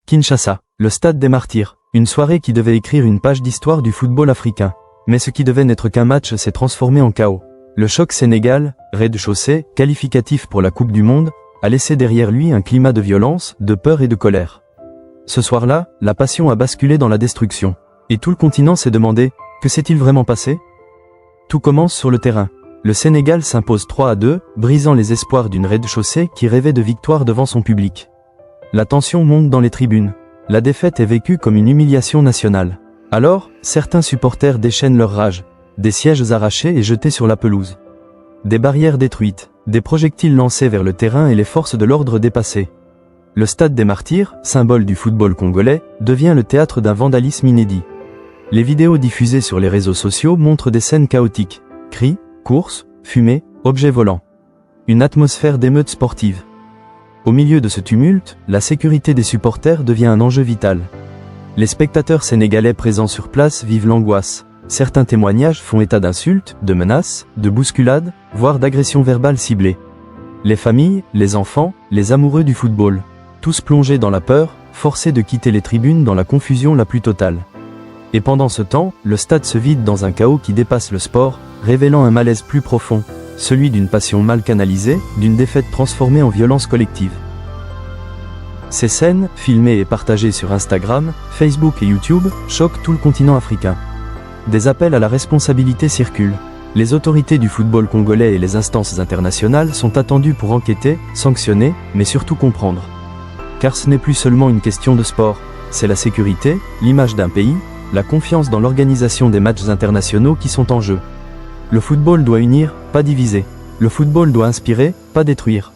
Kinshasa, le stade des martyrs, une soirée qui devait écrire une page d'histoire du football africain. Mais ce qui devait n'être qu'un match s'est transformé en chaos. Le choc Sénégal, rez-de-chaussée, qualificatif pour la Coupe du Monde, a laissé derrière lui un climat de violence, de peur et de colère. Ce soir-là, la passion a basculé dans la destruction. Et tout le continent s'est demandé, que s'est-il vraiment passé? Tout commence sur le terrain. Le Sénégal s'impose 3-2, brisant les espoirs d'une rez-de-chaussée qui rêvait de victoire devant son public. La tension monte dans les tribunes. La défaite est vécue comme une humiliation nationale. Alors, certains supporters déchaînent leur rage. Des sièges arrachés et jetés sur la pelouse. Des barrières détruites, des projectiles lancés vers le terrain et les forces de l'ordre dépassées. Le stade des martyrs, symbole du football congolais, devient le théâtre d'un vandalisme inédit. Les vidéos diffusées sur les réseaux sociaux montrent des scènes chaotiques. Cris, courses, fumée, objets volants. Une atmosphère d'émeute sportive. Au milieu de ce tumulte, la sécurité des supporters devient un enjeu vital. Les spectateurs sénégalais présents sur place vivent l'angoisse. Certains témoignages font état d'insultes, de menaces, de bousculades, voire d'agressions verbales ciblées. Les familles, les enfants, les amoureux du football, tous plongés dans la peur, forcés de quitter les tribunes dans la confusion la plus totale. Et pendant ce temps, le stade se vide dans un chaos qui dépasse le sport, révélant un malaise plus profond, celui d'une passion mal canalisée, d'une défaite transformée en violence collective. Ces scènes, filmées et partagées sur Instagram, Facebook et YouTube, choquent tout le continent africain. Des appels à la responsabilité circulent. Les autorités du football congolais et les instances internationales sont attendues pour enquêter, sanctionner, mais surtout comprendre. Car ce n'est plus seulement une question de sport, c'est la sécurité, l'image d'un pays, la confiance dans l'organisation des matchs internationaux qui sont en jeu. Le football doit unir, pas diviser. Le football doit inspirer, pas détruire.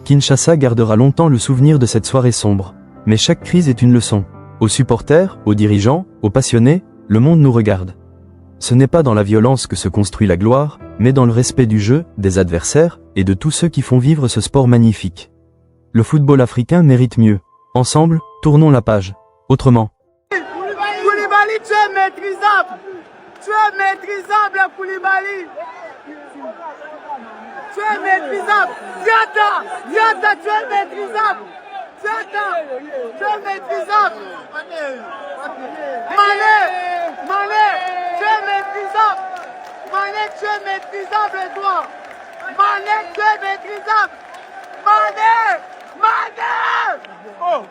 Kinshasa gardera longtemps le souvenir de cette soirée sombre. Mais chaque crise est une leçon. Aux supporters, aux dirigeants, aux passionnés, le monde nous regarde. Ce n'est pas dans la violence que se construit la gloire, mais dans le respect du jeu, des adversaires, et de tous ceux qui font vivre ce sport magnifique. Le football africain mérite mieux. Ensemble, tournons la page. Autrement. Koulibaly, tu es maîtrisable. Tu es maîtrisable, Koulibaly. Tu es maîtrisable. Diata, tu es maîtrisable. Diata, tu es maîtrisable. Mané, tu es maîtrisable. Mané, tu es maîtrisable, toi. Mané, tu es maîtrisable. Mané. Oh.